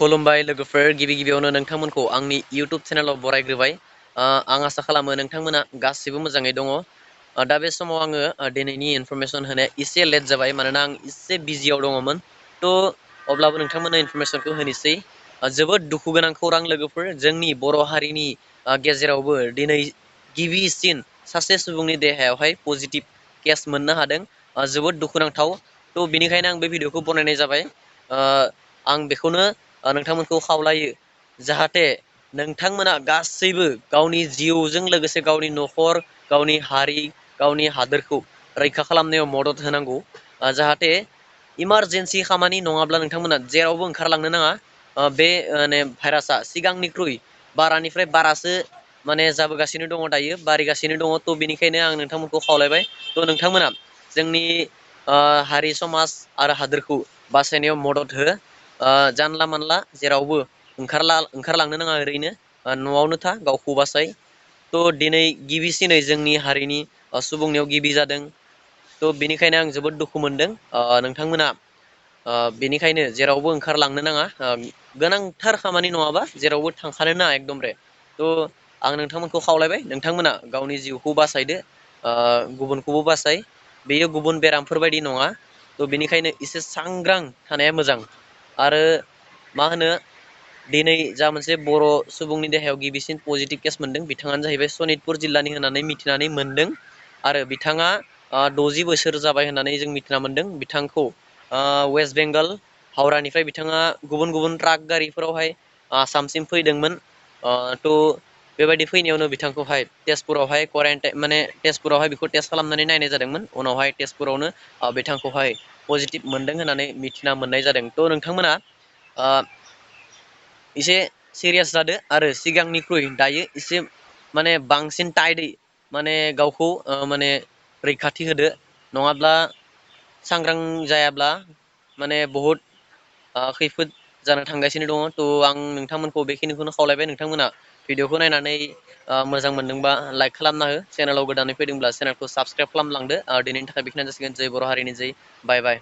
खुलुमबाय लोगोफोर गिबि गिबियावनो नोंथांमोनखौ आंनि इउटुब चेनेलाव बरायग्रोबाय आं आसा खालामो नोंथांमोना गासिबो मोजाङै दङ दा बे समाव आङो दिनैनि इनफरमेसन होनाया एसे लेट जाबाय मानोना आं एसे बिजियाव दङमोन थ' अब्लाबो नोंथांमोननो इनफरमेसनखौ होनोसै जोबोद दुखु गोनां खौरां लोगोफोर जोंनि बर' हारिनि गेजेरावबो दिनै गिबिसिन सासे सुबुंनि देहायावहाय पजिटिभ केस मोननो हादों जोबोद दुखुनांथाव थ' बेनिखायनो आं बे भिडिअखौ बनायनाय जाबाय आं बेखौनो नोंथांमोनखौ खावलायो जाहाथे नोंथांमोना गासैबो गावनि जिउजों लोगोसे गावनि न'खर गावनि हारि गावनि हादोरखौ रैखा खालामनायाव मदद होनांगौ जाहाथे इमारजेन्सि खामानि नङाब्ला नोंथांमोना जेरावबो ओंखारलांनो नाङा बे भाइरासआ सिगांनिख्रुइ बारानिफ्राय बारासो जाबोगासिनो दङ दायो बारिगासिनो दङ थ' बेनिखायनो आं नोंथांमोनखौ खावलायबाय थ' नोंथांमोना जोंनि हारि समाज आरो हादोरखौ बासायनायाव मदद हो जानला मानला जेरावबो ओंखारलांनो नाङा ओरैनो न'आवनो था गावखौ बासाय थ' दिनै गिबिसिनै जोंनि हारिनि सुबुंनियाव गिबि जादों थ' बेनिखायनो आं जोबोद दुखु मोनदों नोंथांमोना बेनिखायनो जेरावबो ओंखारलांनो नाङा गोनांथार खामानि नङाबा जेरावबो थांखानो नाङा एकदमरे थ' आं नोंथांमोनखौ खावलायबाय नोंथांमोना गावनि जिउखौ बासायदो गुबुनखौबो बासाय बेयो गुबुन बेरामफोर बायदि नङा थ' बेनिखायनो एसे सांग्रां थानाया मोजां आरो मा होनो दिनै जा मोनसे बर' सुबुंनि देहायाव गिबिसिन पजिटिभ केस मोनदों बिथाङानो जाहैबाय सनितपुर जिल्लानि होननानै मिथिनानै मोनदों आरो बिथाङा 60 बोसोर जाबाय होननानै जों मिथिना मोनदों बिथांखौ वेस्ट बेंगल हावड़ानिफ्राय बिथाङा गुबुन गुबुन ट्राक गारिफोरावहाय आसामसिम फैदोंमोन थ' बेबायदि फैनायावनो बिथांखौहाय तेजपुरावहाय क्वारेन्टाइन तेजपुरावहाय बेखौ टेस्ट खालामनानै नायनाय जादोंमोन उनावहाय तेजपुरावनो बिथांखौहाय पजिटिभ मोनदों होननानै मिथिना मोननाय जादों थ' नोंथांमोना एसे सिरियास जादो आरो सिगांनिख्रुइ दायो एसे बांसिन टाइटै गावखौ रैखाथि होदो नङाब्ला सांग्रां जायाब्ला बहुद खैफोद जानो थांगासिनो दङ थ' आं नोंथांमोनखौ बेखिनिखौनो खावलायबाय नोंथांमोना भिडिअखौ नायनानै मोजां मोनदोंबा लाइक खालामना हो चेनेलाव गोदानै फैदोंब्ला चेनेलखौ साबसक्राइब खालामलांदो दिनैनि थाखाय बेखिनियानो जासिगोन जै बर' हारिनि जै बाय बाय।